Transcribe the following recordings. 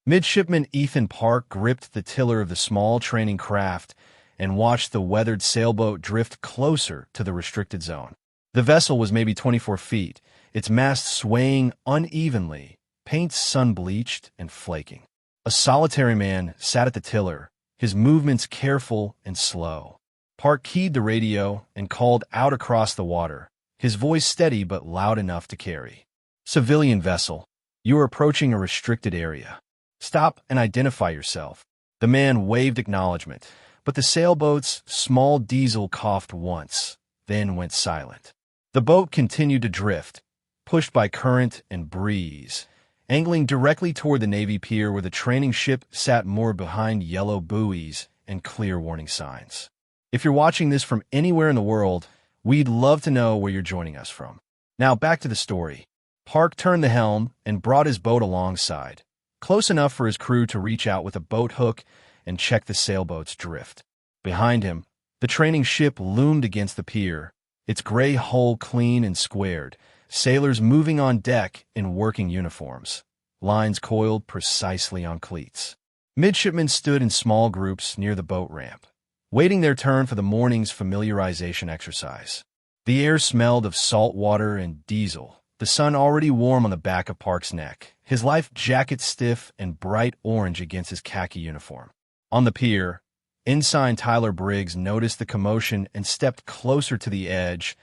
Midshipman Ethan Park gripped the tiller of the small training craft and watched the weathered sailboat drift closer to the restricted zone. The vessel was maybe 24 feet, its mast swaying unevenly, paint sun-bleached and flaking. A solitary man sat at the tiller, his movements careful and slow. Park keyed the radio and called out across the water, his voice steady but loud enough to carry. "Civilian vessel, you are approaching a restricted area. Stop and identify yourself." The man waved acknowledgement, but the sailboat's small diesel coughed once, then went silent. The boat continued to drift, pushed by current and breeze, angling directly toward the Navy pier where the training ship sat moored behind yellow buoys and clear warning signs. If you're watching this from anywhere in the world, we'd love to know where you're joining us from. Now back to the story. Park turned the helm and brought his boat alongside, close enough for his crew to reach out with a boat hook and check the sailboat's drift. Behind him, the training ship loomed against the pier, its gray hull clean and squared, sailors moving on deck in working uniforms, lines coiled precisely on cleats. Midshipmen stood in small groups near the boat ramp, waiting their turn for the morning's familiarization exercise. The air smelled of salt water and diesel, the sun already warm on the back of Park's neck, his life jacket stiff and bright orange against his khaki uniform. On the pier, Ensign Tyler Briggs noticed the commotion and stepped closer to the edge,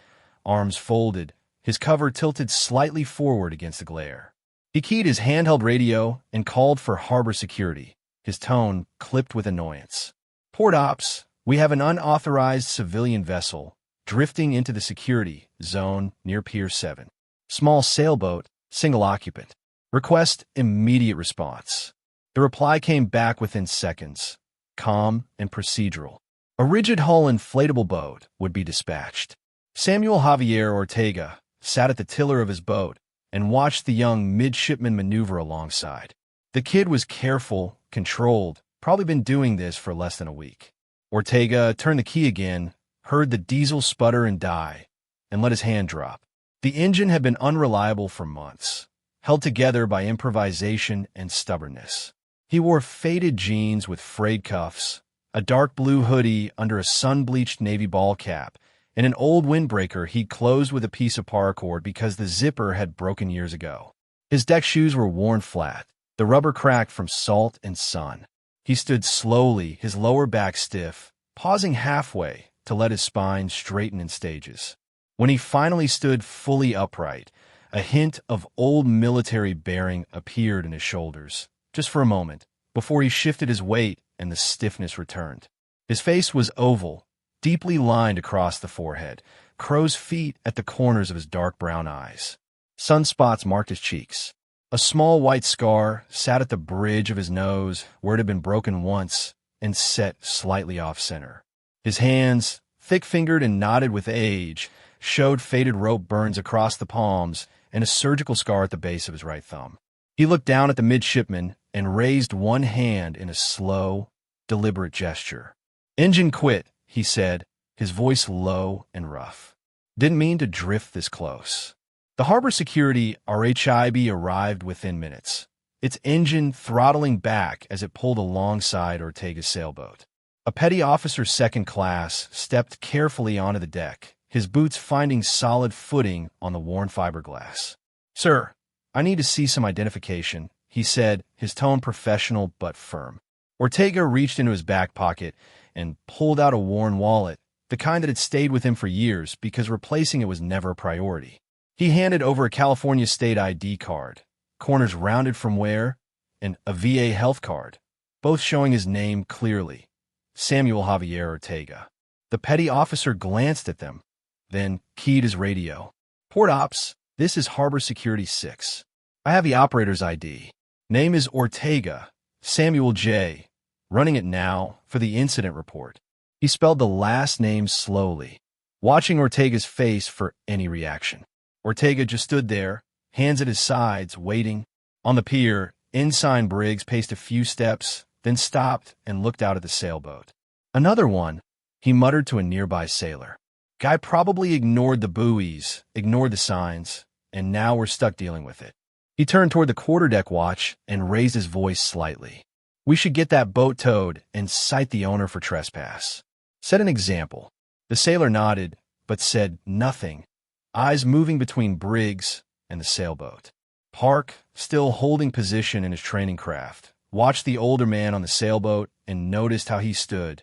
arms folded, his cover tilted slightly forward against the glare. He keyed his handheld radio and called for harbor security, his tone clipped with annoyance. "Port ops, we have an unauthorized civilian vessel drifting into the security zone near Pier 7. Small sailboat, single occupant. Request immediate response." The reply came back within seconds, calm and procedural. A rigid-hull inflatable boat would be dispatched. Samuel Javier Ortega sat at the tiller of his boat and watched the young midshipman maneuver alongside. The kid was careful, controlled, probably been doing this for less than a week. Ortega turned the key again, heard the diesel sputter and die, and let his hand drop. The engine had been unreliable for months, held together by improvisation and stubbornness. He wore faded jeans with frayed cuffs, a dark blue hoodie under a sun-bleached navy ball cap, and an old windbreaker he'd closed with a piece of paracord because the zipper had broken years ago. His deck shoes were worn flat, the rubber cracked from salt and sun. He stood slowly, his lower back stiff, pausing halfway to let his spine straighten in stages. When he finally stood fully upright, a hint of old military bearing appeared in his shoulders, just for a moment, before he shifted his weight and the stiffness returned. His face was oval, deeply lined across the forehead, crow's feet at the corners of his dark brown eyes. Sunspots marked his cheeks. A small white scar sat at the bridge of his nose where it had been broken once and set slightly off-center. His hands, thick-fingered and knotted with age, showed faded rope burns across the palms and a surgical scar at the base of his right thumb. He looked down at the midshipman and raised one hand in a slow, deliberate gesture. "Engine quit," he said, his voice low and rough. "Didn't mean to drift this close." The harbor security RHIB arrived within minutes, its engine throttling back as it pulled alongside Ortega's sailboat. A petty officer second class stepped carefully onto the deck, his boots finding solid footing on the worn fiberglass. "Sir, I need to see some identification," he said, his tone professional but firm. Ortega reached into his back pocket and pulled out a worn wallet, the kind that had stayed with him for years because replacing it was never a priority. He handed over a California state ID card, corners rounded from wear, and a VA health card, both showing his name clearly, Samuel Javier Ortega. The petty officer glanced at them, then keyed his radio. "Port Ops, this is Harbor Security 6. I have the operator's ID. Name is Ortega, Samuel J. Running it now for the incident report." He spelled the last name slowly, watching Ortega's face for any reaction. Ortega just stood there, hands at his sides, waiting. On the pier, Ensign Briggs paced a few steps, then stopped and looked out at the sailboat. "Another one," he muttered to a nearby sailor. "Guy probably ignored the buoys, ignored the signs, and now we're stuck dealing with it." He turned toward the quarterdeck watch and raised his voice slightly. "We should get that boat towed and cite the owner for trespass. Set an example." The sailor nodded, but said nothing, eyes moving between Briggs and the sailboat. Park, still holding position in his training craft, watched the older man on the sailboat and noticed how he stood,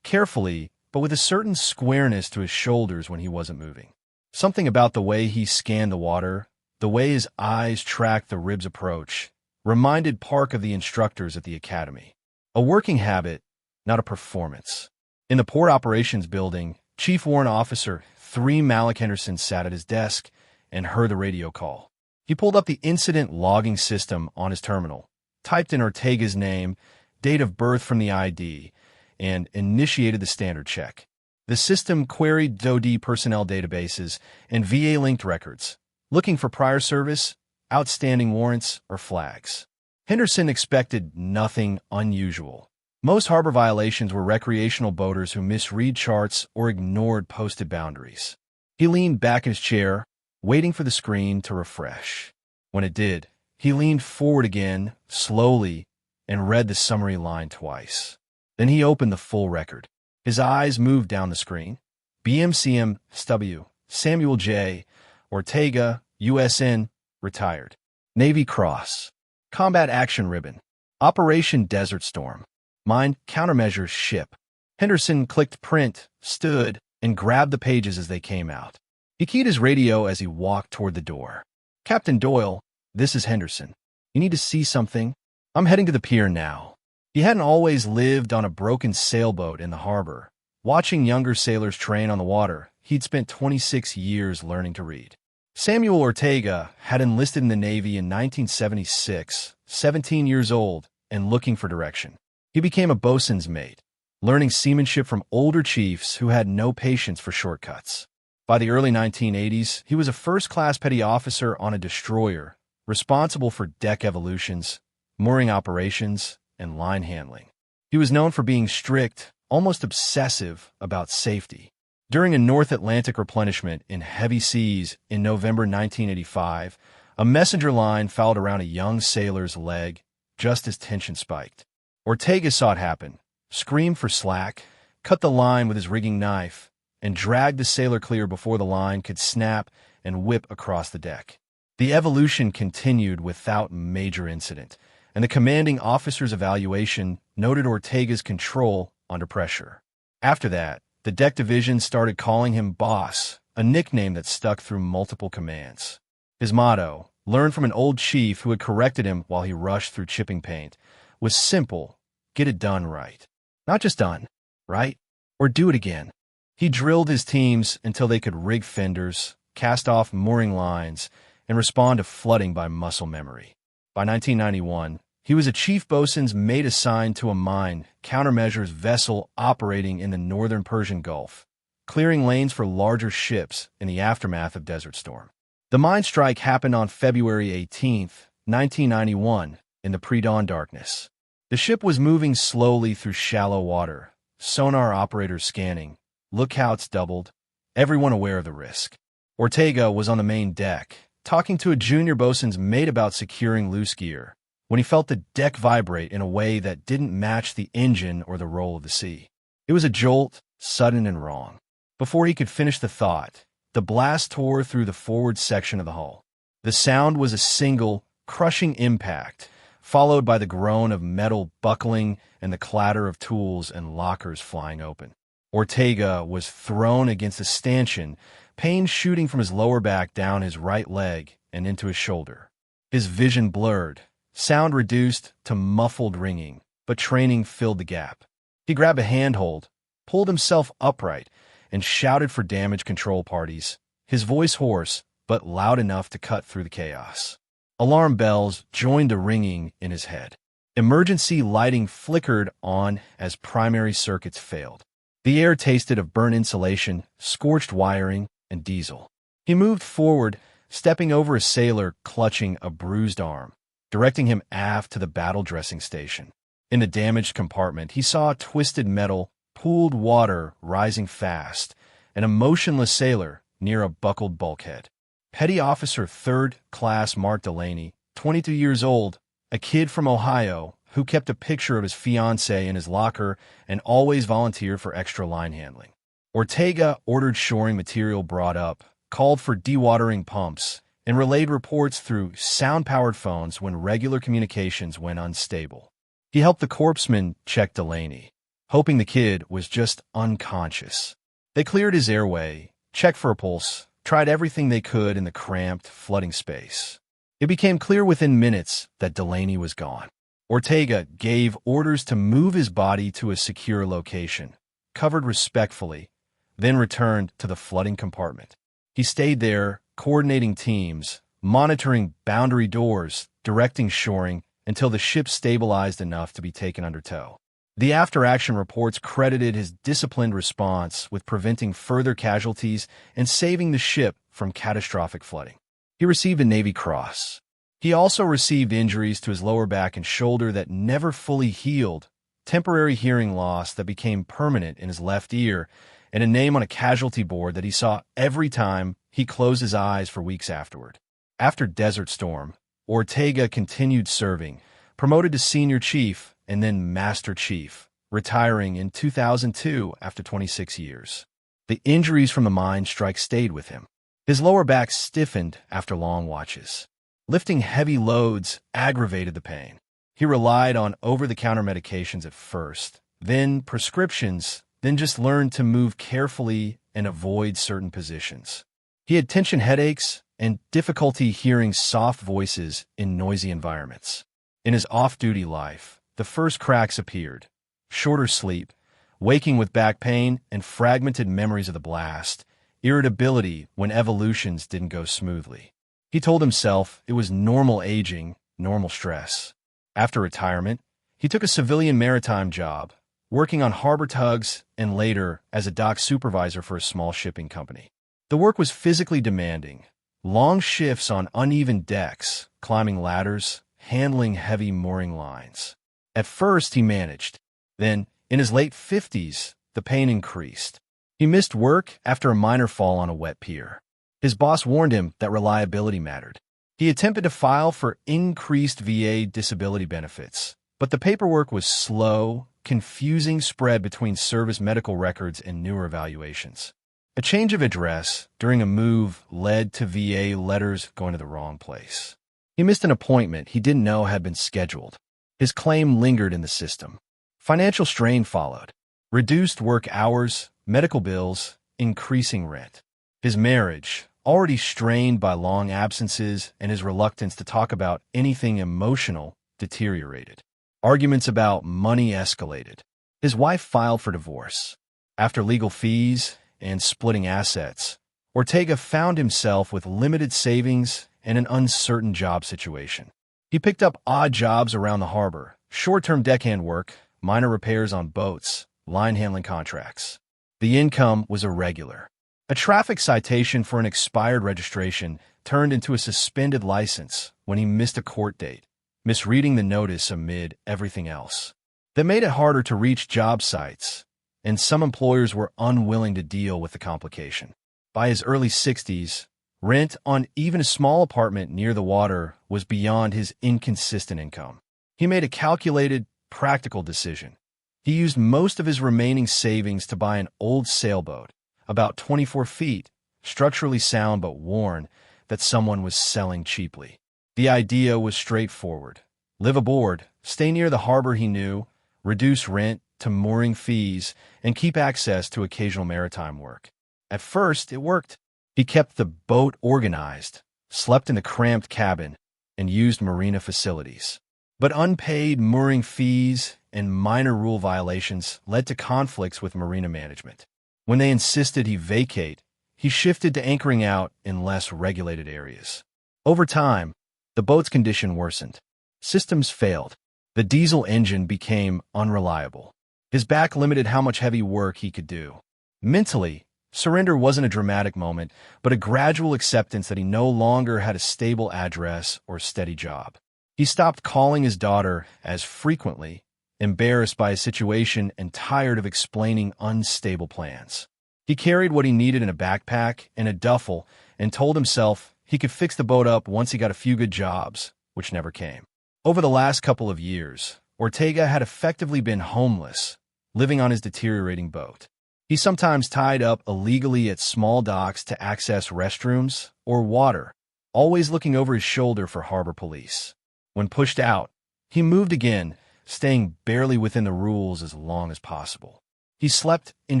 carefully, but with a certain squareness to his shoulders when he wasn't moving. Something about the way he scanned the water, the way his eyes tracked the rib's approach, reminded Park of the instructors at the academy. A working habit, not a performance. In the Port Operations Building, Chief Warrant Officer 3 Malik Henderson sat at his desk and heard the radio call. He pulled up the incident logging system on his terminal, typed in Ortega's name, date of birth from the ID, and initiated the standard check. The system queried DoD personnel databases and VA-linked records, looking for prior service, outstanding warrants, or flags. Henderson expected nothing unusual. Most harbor violations were recreational boaters who misread charts or ignored posted boundaries. He leaned back in his chair, waiting for the screen to refresh. When it did, he leaned forward again, slowly, and read the summary line twice. Then he opened the full record. His eyes moved down the screen. BMCM SW, Samuel J. Ortega, USN, retired. Navy Cross. Combat Action Ribbon. Operation Desert Storm. Mine Countermeasures Ship. Henderson clicked print, stood, and grabbed the pages as they came out. He keyed his radio as he walked toward the door. "Captain Doyle, this is Henderson. You need to see something? I'm heading to the pier now." He hadn't always lived on a broken sailboat in the harbor. Watching younger sailors train on the water, he'd spent 26 years learning to read. Samuel Ortega had enlisted in the Navy in 1976, 17 years old, and looking for direction. He became a bosun's mate, learning seamanship from older chiefs who had no patience for shortcuts. By the early 1980s, he was a first-class petty officer on a destroyer, responsible for deck evolutions, mooring operations, and line handling. He was known for being strict, almost obsessive, about safety. During a North Atlantic replenishment in heavy seas in November 1985, a messenger line fouled around a young sailor's leg just as tension spiked. Ortega saw it happen, screamed for slack, cut the line with his rigging knife, and dragged the sailor clear before the line could snap and whip across the deck. The evolution continued without major incident, and the commanding officer's evaluation noted Ortega's control under pressure. After that, the deck division started calling him Boss, a nickname that stuck through multiple commands. His motto, learned from an old chief who had corrected him while he rushed through chipping paint, was simple: get it done right. Not just done, right? Or do it again. He drilled his teams until they could rig fenders, cast off mooring lines, and respond to flooding by muscle memory. By 1991, he was a chief bosun's mate assigned to a mine countermeasures vessel operating in the northern Persian Gulf, clearing lanes for larger ships in the aftermath of Desert Storm. The mine strike happened on February 18, 1991, in the pre-dawn darkness. The ship was moving slowly through shallow water, sonar operators scanning, lookouts doubled, everyone aware of the risk. Ortega was on the main deck, talking to a junior bosun's mate about securing loose gear, when he felt the deck vibrate in a way that didn't match the engine or the roll of the sea. It was a jolt, sudden and wrong. Before he could finish the thought, the blast tore through the forward section of the hull. The sound was a single, crushing impact, followed by the groan of metal buckling and the clatter of tools and lockers flying open. Ortega was thrown against a stanchion, pain shooting from his lower back down his right leg and into his shoulder. His vision blurred, sound reduced to muffled ringing, but training filled the gap. He grabbed a handhold, pulled himself upright, and shouted for damage control parties, his voice hoarse but loud enough to cut through the chaos. Alarm bells joined the ringing in his head. Emergency lighting flickered on as primary circuits failed. The air tasted of burnt insulation, scorched wiring, and diesel. He moved forward, stepping over a sailor clutching a bruised arm, directing him aft to the battle dressing station. In the damaged compartment, he saw twisted metal, pooled water rising fast, and a motionless sailor near a buckled bulkhead. Petty Officer 3rd Class Mark Delaney, 22 years old, a kid from Ohio who kept a picture of his fiancée in his locker and always volunteered for extra line handling. Ortega ordered shoring material brought up, called for dewatering pumps, and relayed reports through sound-powered phones when regular communications went unstable. He helped the corpsman check Delaney, hoping the kid was just unconscious. They cleared his airway, checked for a pulse, tried everything they could in the cramped, flooding space. It became clear within minutes that Delaney was gone. Ortega gave orders to move his body to a secure location, covered respectfully, then returned to the flooding compartment. He stayed there, coordinating teams, monitoring boundary doors, directing shoring, until the ship stabilized enough to be taken under tow. The after-action reports credited his disciplined response with preventing further casualties and saving the ship from catastrophic flooding. He received a Navy Cross. He also received injuries to his lower back and shoulder that never fully healed, temporary hearing loss that became permanent in his left ear, and a name on a casualty board that he saw every time he closed his eyes for weeks afterward. After Desert Storm, Ortega continued serving, promoted to Senior Chief and then Master Chief, retiring in 2002 after 26 years. The injuries from the mine strike stayed with him. His lower back stiffened after long watches. Lifting heavy loads aggravated the pain. He relied on over-the-counter medications at first, then prescriptions, then just learned to move carefully and avoid certain positions. He had tension headaches and difficulty hearing soft voices in noisy environments. In his off-duty life, the first cracks appeared: shorter sleep, waking with back pain, and fragmented memories of the blast, irritability when evolutions didn't go smoothly. He told himself it was normal aging, normal stress. After retirement, he took a civilian maritime job, working on harbor tugs and later as a dock supervisor for a small shipping company. The work was physically demanding: long shifts on uneven decks, climbing ladders, handling heavy mooring lines. At first, he managed. Then, in his late 50s, the pain increased. He missed work after a minor fall on a wet pier. His boss warned him that reliability mattered. He attempted to file for increased VA disability benefits, but the paperwork was slow, confusing spread between service medical records and newer evaluations. A change of address during a move led to VA letters going to the wrong place. He missed an appointment he didn't know had been scheduled. His claim lingered in the system. Financial strain followed: reduced work hours, medical bills, increasing rent. His marriage, already strained by long absences and his reluctance to talk about anything emotional, deteriorated. Arguments about money escalated. His wife filed for divorce. After legal fees and splitting assets, Ortega found himself with limited savings and an uncertain job situation. He picked up odd jobs around the harbor: short-term deckhand work, minor repairs on boats, line handling contracts. The income was irregular. A traffic citation for an expired registration turned into a suspended license when he missed a court date, misreading the notice amid everything else. That made it harder to reach job sites, and some employers were unwilling to deal with the complication. By his early 60s, rent on even a small apartment near the water was beyond his inconsistent income. He made a calculated, practical decision. He used most of his remaining savings to buy an old sailboat, about 24 feet, structurally sound but worn, that someone was selling cheaply. The idea was straightforward: live aboard, stay near the harbor he knew, reduce rent to mooring fees, and keep access to occasional maritime work. At first, it worked. He kept the boat organized, slept in the cramped cabin, and used marina facilities. But unpaid mooring fees and minor rule violations led to conflicts with marina management. When they insisted he vacate, he shifted to anchoring out in less regulated areas. Over time, the boat's condition worsened. Systems failed. The diesel engine became unreliable. His back limited how much heavy work he could do. Mentally, surrender wasn't a dramatic moment, but a gradual acceptance that he no longer had a stable address or steady job. He stopped calling his daughter as frequently, embarrassed by his situation and tired of explaining unstable plans. He carried what he needed in a backpack and a duffel and told himself he could fix the boat up once he got a few good jobs, which never came. Over the last couple of years, Ortega had effectively been homeless, living on his deteriorating boat. He sometimes tied up illegally at small docks to access restrooms or water, always looking over his shoulder for harbor police. When pushed out, he moved again, staying barely within the rules as long as possible. He slept in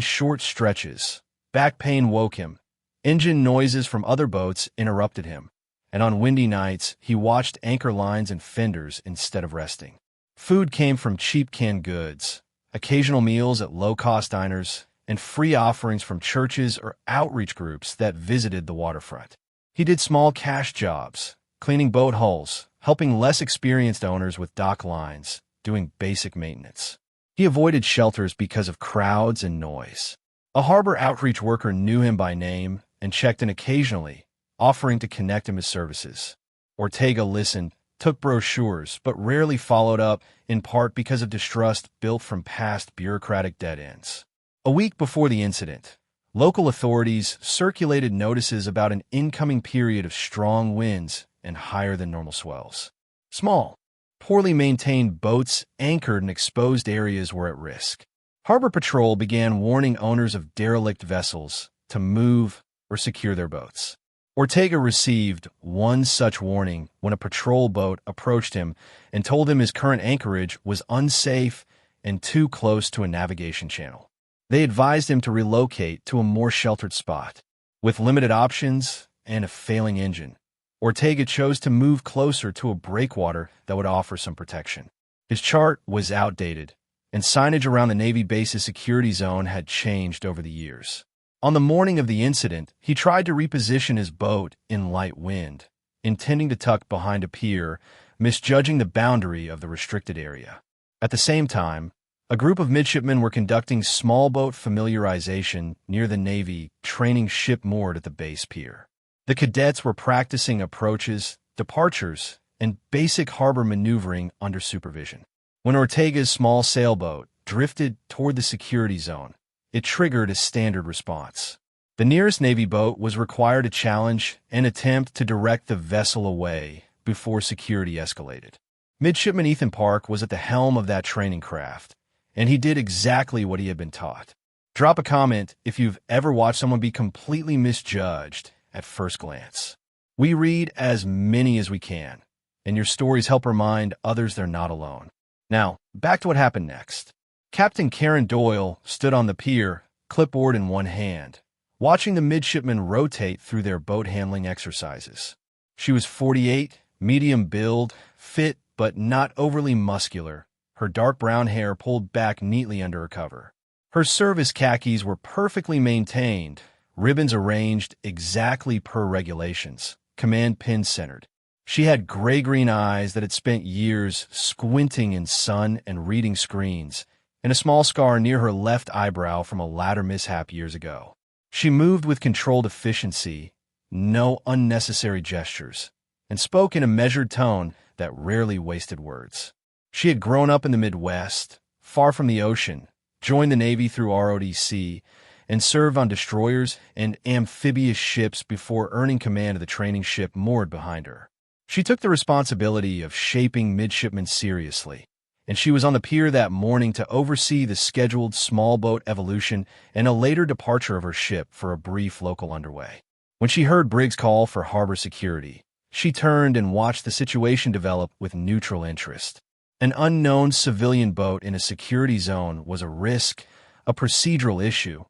short stretches. Back pain woke him. Engine noises from other boats interrupted him. And on windy nights, he watched anchor lines and fenders instead of resting. Food came from cheap canned goods, occasional meals at low-cost diners, and free offerings from churches or outreach groups that visited the waterfront. He did small cash jobs, cleaning boat hulls, helping less experienced owners with dock lines, doing basic maintenance. He avoided shelters because of crowds and noise. A harbor outreach worker knew him by name and checked in occasionally, offering to connect him with services. Ortega listened, took brochures, but rarely followed up, in part because of distrust built from past bureaucratic dead ends. A week before the incident, local authorities circulated notices about an incoming period of strong winds and higher than normal swells. Small, poorly maintained boats anchored in exposed areas were at risk. Harbor Patrol began warning owners of derelict vessels to move or secure their boats. Ortega received one such warning when a patrol boat approached him and told him his current anchorage was unsafe and too close to a navigation channel. They advised him to relocate to a more sheltered spot. With limited options and a failing engine, Ortega chose to move closer to a breakwater that would offer some protection. His chart was outdated, and signage around the Navy base's security zone had changed over the years. On the morning of the incident, he tried to reposition his boat in light wind, intending to tuck behind a pier, misjudging the boundary of the restricted area. At the same time, a group of midshipmen were conducting small boat familiarization near the Navy training ship moored at the base pier. The cadets were practicing approaches, departures, and basic harbor maneuvering under supervision. When Ortega's small sailboat drifted toward the security zone, it triggered a standard response. The nearest Navy boat was required to challenge and attempt to direct the vessel away before security escalated. Midshipman Ethan Park was at the helm of that training craft, and he did exactly what he had been taught. Drop a comment if you've ever watched someone be completely misjudged at first glance. We read as many as we can, and your stories help remind others they're not alone. Now, back to what happened next. Captain Karen Doyle stood on the pier, clipboard in one hand, watching the midshipmen rotate through their boat handling exercises. She was 48, medium build, fit but not overly muscular, her dark brown hair pulled back neatly under her cover. Her service khakis were perfectly maintained, ribbons arranged exactly per regulations, command pins centered. She had gray-green eyes that had spent years squinting in sun and reading screens, and a small scar near her left eyebrow from a ladder mishap years ago. She moved with controlled efficiency, no unnecessary gestures, and spoke in a measured tone that rarely wasted words. She had grown up in the Midwest, far from the ocean, joined the Navy through ROTC, and served on destroyers and amphibious ships before earning command of the training ship moored behind her. She took the responsibility of shaping midshipmen seriously, and she was on the pier that morning to oversee the scheduled small boat evolution and a later departure of her ship for a brief local underway. When she heard Briggs' call for harbor security, she turned and watched the situation develop with neutral interest. An unknown civilian boat in a security zone was a risk, a procedural issue,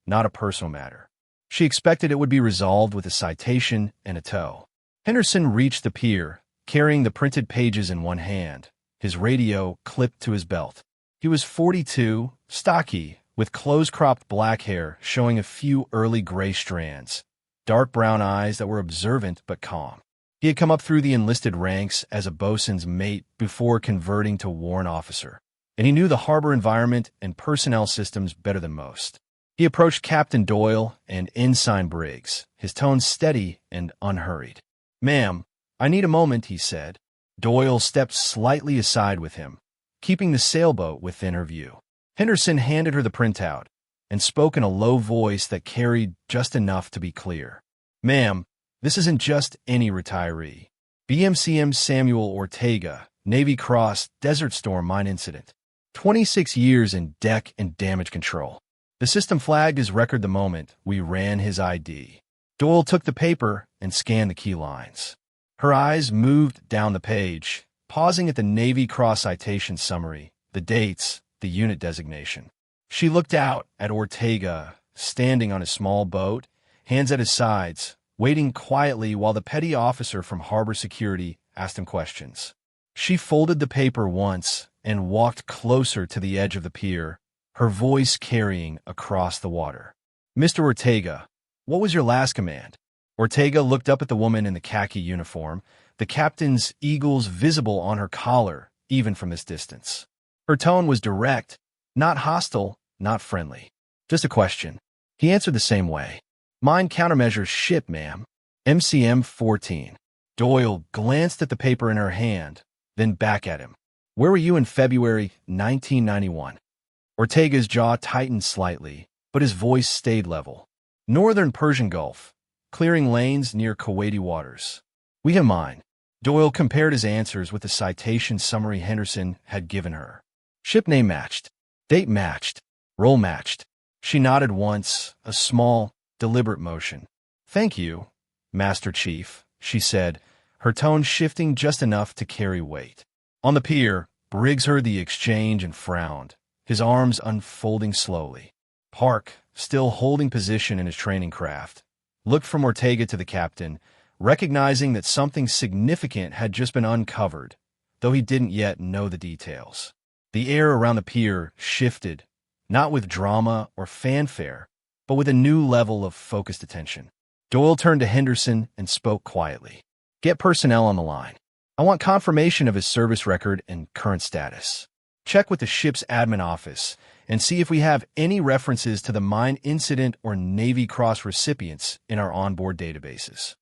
not a personal matter. She expected it would be resolved with a citation and a tow. Henderson reached the pier, carrying the printed pages in one hand, his radio clipped to his belt. He was 42, stocky, with close-cropped black hair showing a few early gray strands, dark brown eyes that were observant but calm. He had come up through the enlisted ranks as a bosun's mate before converting to warrant officer, and he knew the harbor environment and personnel systems better than most. He approached Captain Doyle and Ensign Briggs, his tone steady and unhurried. "Ma'am, I need a moment," he said. Doyle stepped slightly aside with him, keeping the sailboat within her view. Henderson handed her the printout and spoke in a low voice that carried just enough to be clear. "Ma'am, this isn't just any retiree. BMCM Samuel Ortega, Navy Cross, Desert Storm Mine Incident. 26 years in deck and damage control. The system flagged his record the moment we ran his ID. Doyle took the paper and scanned the key lines. Her eyes moved down the page, pausing at the Navy Cross citation summary, the dates, the unit designation. She looked out at Ortega, standing on a small boat, hands at his sides, waiting quietly while the petty officer from Harbor Security asked him questions. She folded the paper once and walked closer to the edge of the pier, her voice carrying across the water. "Mr. Ortega, what was your last command?" Ortega looked up at the woman in the khaki uniform, the captain's eagles visible on her collar, even from this distance. Her tone was direct, not hostile, not friendly. "Just a question." He answered the same way. "Mine countermeasures ship, ma'am. MCM 14. Doyle glanced at the paper in her hand, then back at him. "Where were you in February 1991? Ortega's jaw tightened slightly, but his voice stayed level. "Northern Persian Gulf, clearing lanes near Kuwaiti waters." "We have mine." Doyle compared his answers with the citation summary Henderson had given her. Ship name matched. Date matched. Role matched. She nodded once, a small, deliberate motion. "Thank you, Master Chief," she said, her tone shifting just enough to carry weight. On the pier, Briggs heard the exchange and frowned, his arms unfolding slowly. Park, still holding position in his training craft, looked from Ortega to the captain, recognizing that something significant had just been uncovered, though he didn't yet know the details. The air around the pier shifted, not with drama or fanfare, but with a new level of focused attention. Doyle turned to Henderson and spoke quietly. "Get personnel on the line. I want confirmation of his service record and current status. Check with the ship's admin office and see if we have any references to the mine incident or Navy Cross recipients in our onboard databases."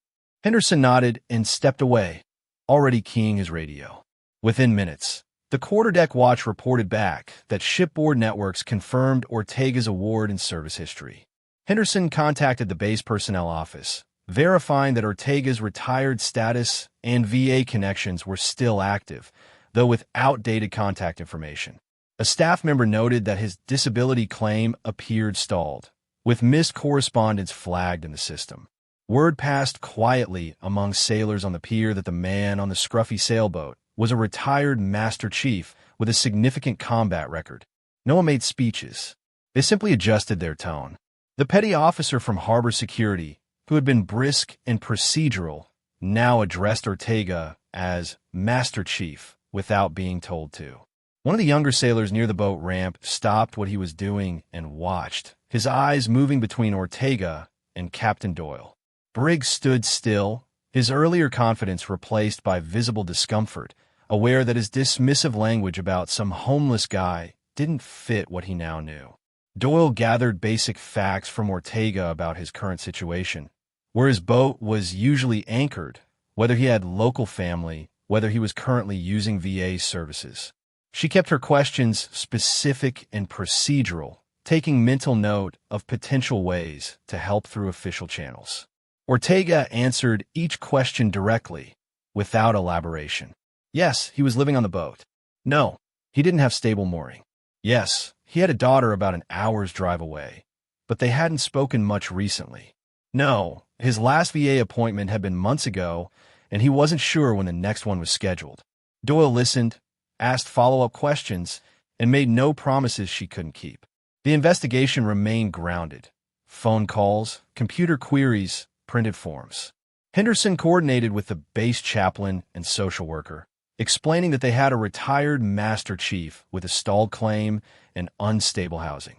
Henderson nodded and stepped away, already keying his radio. Within minutes, the quarterdeck watch reported back that shipboard networks confirmed Ortega's award and service history. Henderson contacted the base personnel office, verifying that Ortega's retired status and VA connections were still active, though with outdated contact information. A staff member noted that his disability claim appeared stalled, with missed correspondence flagged in the system. Word passed quietly among sailors on the pier that the man on the scruffy sailboat was a retired Master Chief with a significant combat record. No one made speeches. They simply adjusted their tone. The petty officer from Harbor Security, who had been brisk and procedural, now addressed Ortega as Master Chief without being told to. One of the younger sailors near the boat ramp stopped what he was doing and watched, his eyes moving between Ortega and Captain Doyle. Briggs stood still, his earlier confidence replaced by visible discomfort, aware that his dismissive language about some homeless guy didn't fit what he now knew. Doyle gathered basic facts from Ortega about his current situation, where his boat was usually anchored, whether he had local family, whether he was currently using VA services. She kept her questions specific and procedural, taking mental note of potential ways to help through official channels. Ortega answered each question directly, without elaboration. Yes, he was living on the boat. No, he didn't have stable mooring. Yes, he had a daughter about an hour's drive away, but they hadn't spoken much recently. No, his last VA appointment had been months ago, and he wasn't sure when the next one was scheduled. Doyle listened, asked follow-up questions, and made no promises she couldn't keep. The investigation remained grounded. Phone calls, computer queries, printed forms. Henderson coordinated with the base chaplain and social worker, explaining that they had a retired Master Chief with a stalled claim and unstable housing.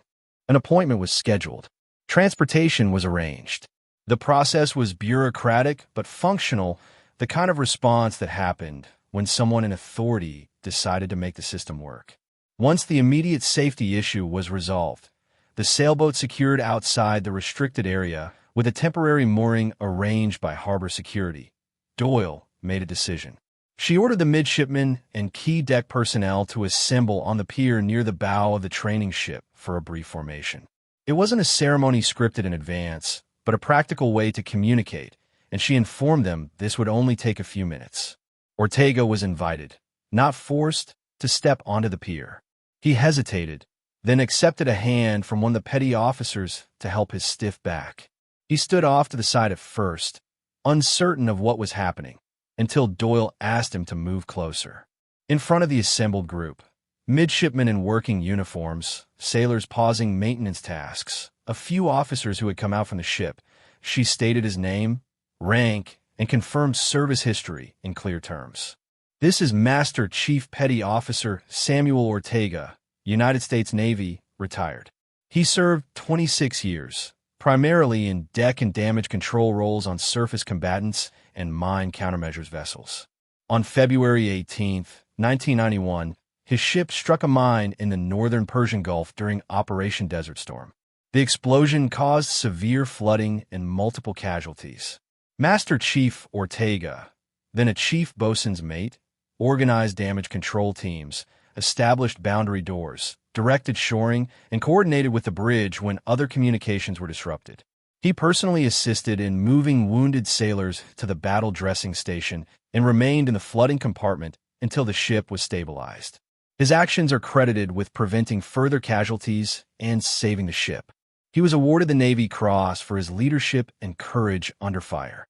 An appointment was scheduled. Transportation was arranged. The process was bureaucratic but functional, the kind of response that happened when someone in authority decided to make the system work. Once the immediate safety issue was resolved, the sailboat secured outside the restricted area with a temporary mooring arranged by Harbor Security. Doyle made a decision. She ordered the midshipmen and key deck personnel to assemble on the pier near the bow of the training ship for a brief formation. It wasn't a ceremony scripted in advance, but a practical way to communicate, and she informed them this would only take a few minutes. Ortega was invited, not forced, to step onto the pier. He hesitated, then accepted a hand from one of the petty officers to help his stiff back. He stood off to the side at first, uncertain of what was happening, until Doyle asked him to move closer. In front of the assembled group, midshipmen in working uniforms, sailors pausing maintenance tasks, a few officers who had come out from the ship, she stated his name, rank, and confirmed service history in clear terms. This is Master Chief Petty Officer Samuel Ortega, United States Navy, retired. He served 26 years, primarily in deck and damage control roles on surface combatants and mine countermeasures vessels. On February 18, 1991, his ship struck a mine in the northern Persian Gulf during Operation Desert Storm. The explosion caused severe flooding and multiple casualties. Master Chief Ortega, then a chief bosun's mate, organized damage control teams, established boundary doors, directed shoring, and coordinated with the bridge when other communications were disrupted. He personally assisted in moving wounded sailors to the battle dressing station and remained in the flooding compartment until the ship was stabilized. His actions are credited with preventing further casualties and saving the ship. He was awarded the Navy Cross for his leadership and courage under fire.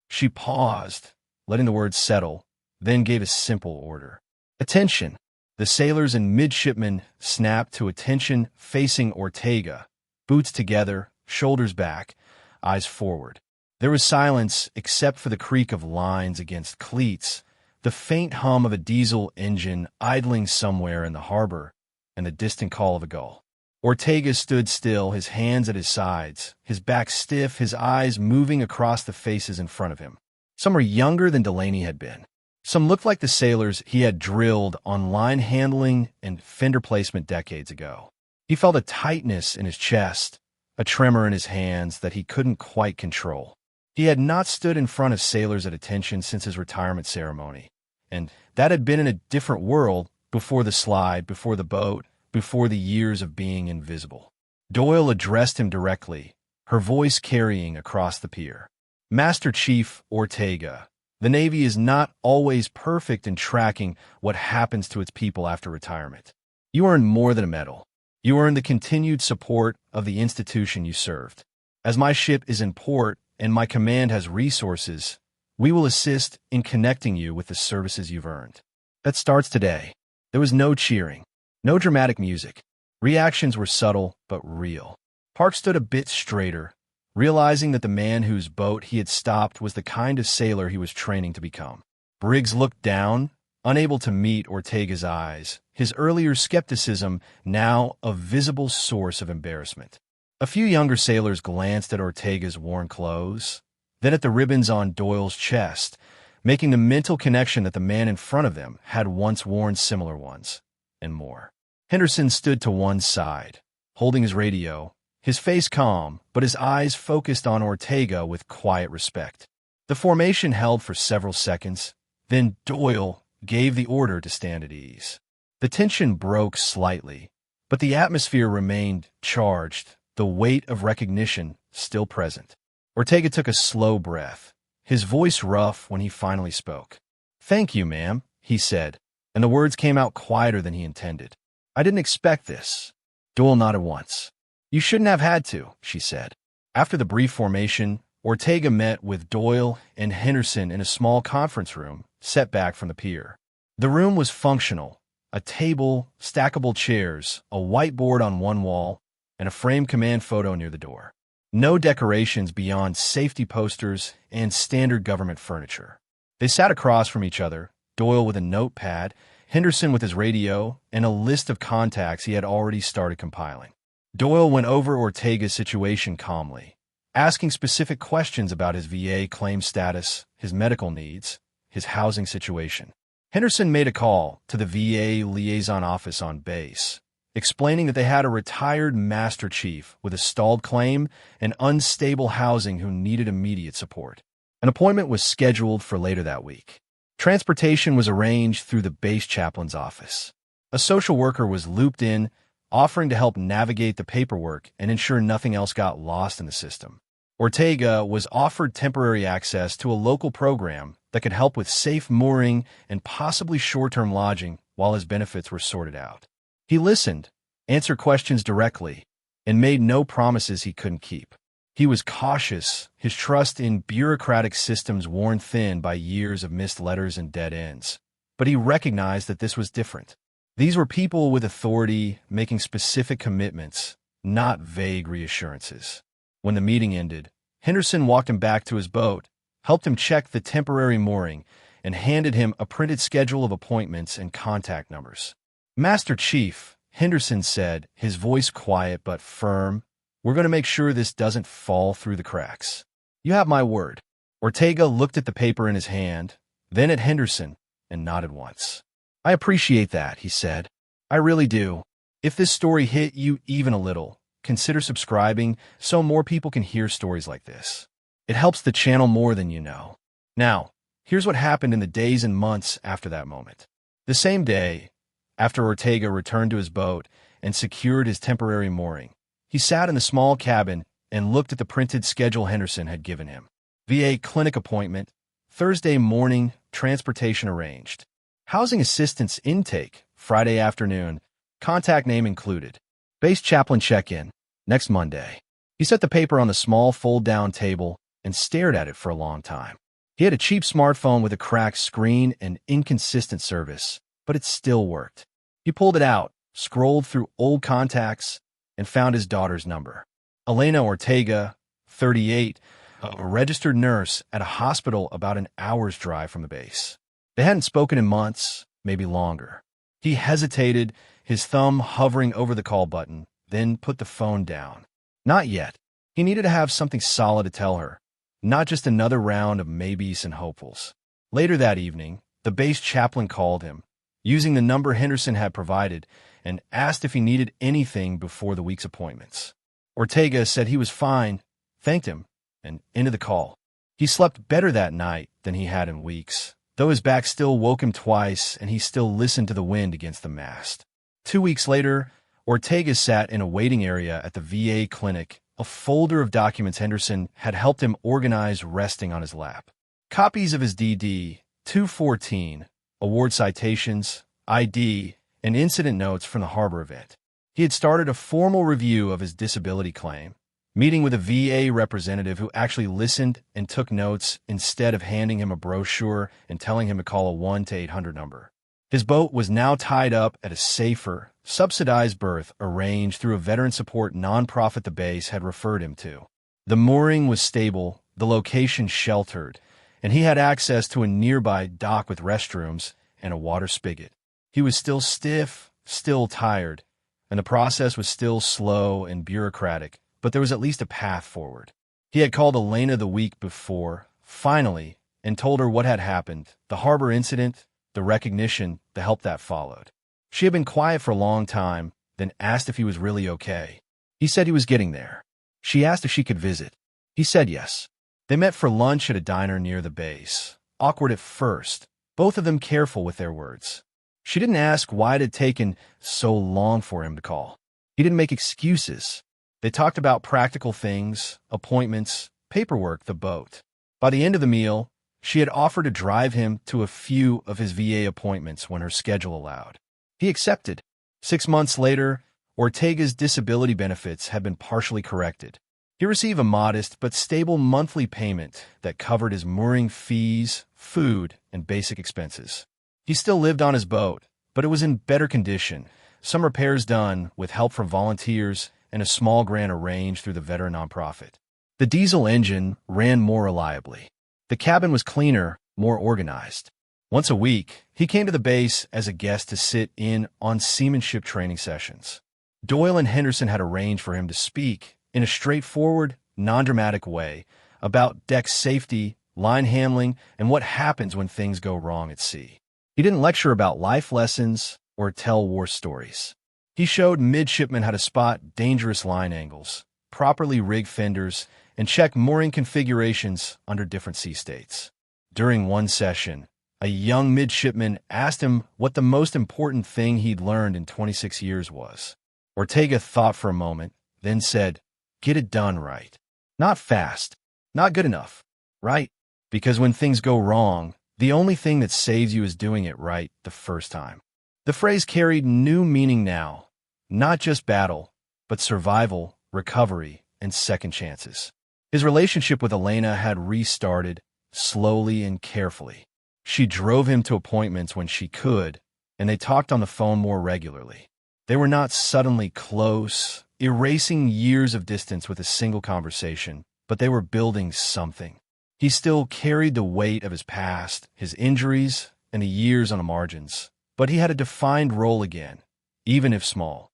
She paused, letting the words settle, then gave a simple order. Attention! The sailors and midshipmen snapped to attention, facing Ortega, boots together, shoulders back, eyes forward. There was silence except for the creak of lines against cleats, the faint hum of a diesel engine idling somewhere in the harbor, and the distant call of a gull. Ortega stood still, his hands at his sides, his back stiff, his eyes moving across the faces in front of him. Some were younger than Delaney had been. Some looked like the sailors he had drilled on line handling and fender placement decades ago. He felt a tightness in his chest, a tremor in his hands that he couldn't quite control. He had not stood in front of sailors at attention since his retirement ceremony, and that had been in a different world before the slide, before the boat, before the years of being invisible. Doyle addressed him directly, her voice carrying across the pier. Master Chief Ortega, the Navy is not always perfect in tracking what happens to its people after retirement. You earned more than a medal. You earned the continued support of the institution you served. As my ship is in port and my command has resources, we will assist in connecting you with the services you've earned. That starts today. There was no cheering. No dramatic music. Reactions were subtle but real. Park stood a bit straighter, realizing that the man whose boat he had stopped was the kind of sailor he was training to become. Briggs looked down, unable to meet Ortega's eyes, his earlier skepticism now a visible source of embarrassment. A few younger sailors glanced at Ortega's worn clothes, then at the ribbons on Doyle's chest, making the mental connection that the man in front of them had once worn similar ones. And more. Henderson stood to one side, holding his radio, his face calm, but his eyes focused on Ortega with quiet respect. The formation held for several seconds, then Doyle gave the order to stand at ease. The tension broke slightly, but the atmosphere remained charged, the weight of recognition still present. Ortega took a slow breath, his voice rough when he finally spoke. "Thank you, ma'am," he said, and the words came out quieter than he intended. "I didn't expect this." Doyle nodded once. "You shouldn't have had to," she said. After the brief formation, Ortega met with Doyle and Henderson in a small conference room set back from the pier. The room was functional: a table, stackable chairs, a whiteboard on one wall, and a framed command photo near the door. No decorations beyond safety posters and standard government furniture. They sat across from each other, Doyle with a notepad, Henderson with his radio, and a list of contacts he had already started compiling. Doyle went over Ortega's situation calmly, asking specific questions about his VA claim status, his medical needs, his housing situation. Henderson made a call to the VA liaison office on base, explaining that they had a retired master chief with a stalled claim and unstable housing who needed immediate support. An appointment was scheduled for later that week. Transportation was arranged through the base chaplain's office. A social worker was looped in, offering to help navigate the paperwork and ensure nothing else got lost in the system. Ortega was offered temporary access to a local program that could help with safe mooring and possibly short-term lodging while his benefits were sorted out. He listened, answered questions directly, and made no promises he couldn't keep. He was cautious, his trust in bureaucratic systems worn thin by years of missed letters and dead ends. But he recognized that this was different. These were people with authority making specific commitments, not vague reassurances. When the meeting ended, Henderson walked him back to his boat, helped him check the temporary mooring, and handed him a printed schedule of appointments and contact numbers. "Master Chief," Henderson said, his voice quiet but firm, "we're going to make sure this doesn't fall through the cracks. You have my word." Ortega looked at the paper in his hand, then at Henderson, and nodded once. "I appreciate that," he said. "I really do. If this story hit you even a little, consider subscribing so more people can hear stories like this. It helps the channel more than you know." Now, here's what happened in the days and months after that moment. The same day, after Ortega returned to his boat and secured his temporary mooring, he sat in the small cabin and looked at the printed schedule Henderson had given him. VA clinic appointment, Thursday morning, transportation arranged. Housing assistance intake, Friday afternoon, contact name included. Base chaplain check-in, next Monday. He set the paper on the small fold-down table and stared at it for a long time. He had a cheap smartphone with a cracked screen and inconsistent service, but it still worked. He pulled it out, scrolled through old contacts, and found his daughter's number. Elena Ortega, 38, a registered nurse at a hospital about an hour's drive from the base. They hadn't spoken in months, maybe longer. He hesitated, his thumb hovering over the call button, then put the phone down. Not yet. He needed to have something solid to tell her, not just another round of maybes and hopefuls. Later that evening, the base chaplain called him, using the number Henderson had provided, and asked if he needed anything before the week's appointments. Ortega said he was fine, thanked him, and ended the call. He slept better that night than he had in weeks, though his back still woke him twice and he still listened to the wind against the mast. 2 weeks later, Ortega sat in a waiting area at the VA clinic, a folder of documents Henderson had helped him organize resting on his lap. Copies of his DD 214, award citations, ID, and incident notes from the harbor event. He had started a formal review of his disability claim, meeting with a VA representative who actually listened and took notes instead of handing him a brochure and telling him to call a 1-800 number. His boat was now tied up at a safer, subsidized berth arranged through a veteran support nonprofit the base had referred him to. The mooring was stable, the location sheltered, and he had access to a nearby dock with restrooms and a water spigot. He was still stiff, still tired, and the process was still slow and bureaucratic, but there was at least a path forward. He had called Elena the week before, finally, and told her what had happened, the harbor incident, the recognition, the help that followed. She had been quiet for a long time, then asked if he was really okay. He said he was getting there. She asked if she could visit. He said yes. They met for lunch at a diner near the base. Awkward at first, both of them careful with their words. She didn't ask why it had taken so long for him to call. He didn't make excuses. They talked about practical things, appointments, paperwork, the boat. By the end of the meal, she had offered to drive him to a few of his VA appointments when her schedule allowed. He accepted. 6 months later, Ortega's disability benefits had been partially corrected. He received a modest but stable monthly payment that covered his mooring fees, food, and basic expenses. He still lived on his boat, but it was in better condition, some repairs done with help from volunteers and a small grant arranged through the veteran nonprofit. The diesel engine ran more reliably. The cabin was cleaner, more organized. Once a week, he came to the base as a guest to sit in on seamanship training sessions. Doyle and Henderson had arranged for him to speak in a straightforward, non-dramatic way about deck safety, line handling, and what happens when things go wrong at sea. He didn't lecture about life lessons or tell war stories. He showed midshipmen how to spot dangerous line angles, properly rig fenders, and check mooring configurations under different sea states. During one session, a young midshipman asked him what the most important thing he'd learned in 26 years was. Ortega thought for a moment, then said, "Get it done right." Not fast. Not good enough. Right? Because when things go wrong, the only thing that saves you is doing it right the first time. The phrase carried new meaning now. Not just battle, but survival, recovery, and second chances. His relationship with Elena had restarted, slowly and carefully. She drove him to appointments when she could, and they talked on the phone more regularly. They were not suddenly close, erasing years of distance with a single conversation, but they were building something. He still carried the weight of his past, his injuries, and the years on the margins, but he had a defined role again, even if small,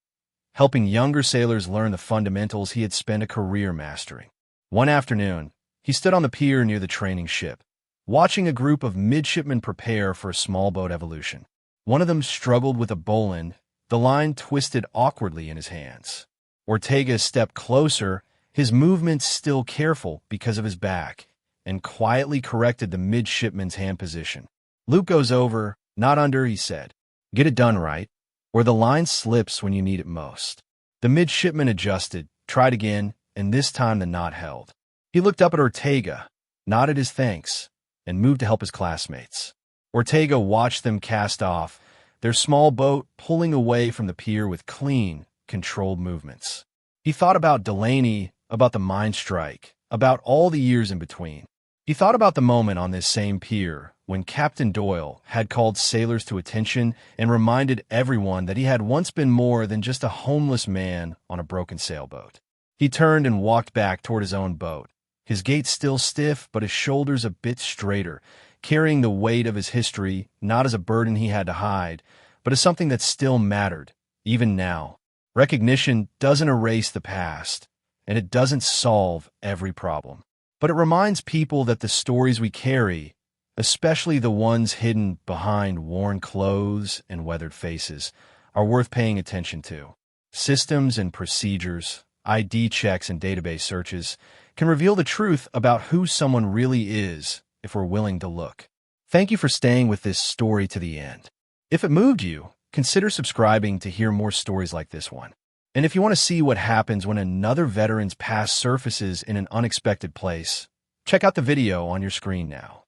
helping younger sailors learn the fundamentals he had spent a career mastering. One afternoon, he stood on the pier near the training ship, watching a group of midshipmen prepare for a small boat evolution. One of them struggled with a bowline, the line twisted awkwardly in his hands. Ortega stepped closer, his movements still careful because of his back, and quietly corrected the midshipman's hand position. "Loop goes over, not under," he said. "Get it done right, or the line slips when you need it most." The midshipman adjusted, tried again, and this time the knot held. He looked up at Ortega, nodded his thanks, and moved to help his classmates. Ortega watched them cast off, their small boat pulling away from the pier with clean, controlled movements. He thought about Delaney, about the mine strike, about all the years in between. He thought about the moment on this same pier when Captain Doyle had called sailors to attention and reminded everyone that he had once been more than just a homeless man on a broken sailboat. He turned and walked back toward his own boat, his gait still stiff but his shoulders a bit straighter, carrying the weight of his history not as a burden he had to hide, but as something that still mattered, even now. Recognition doesn't erase the past, and it doesn't solve every problem. But it reminds people that the stories we carry, especially the ones hidden behind worn clothes and weathered faces, are worth paying attention to. Systems and procedures, ID checks and database searches can reveal the truth about who someone really is if we're willing to look. Thank you for staying with this story to the end. If it moved you, consider subscribing to hear more stories like this one. And if you want to see what happens when another veteran's past surfaces in an unexpected place, check out the video on your screen now.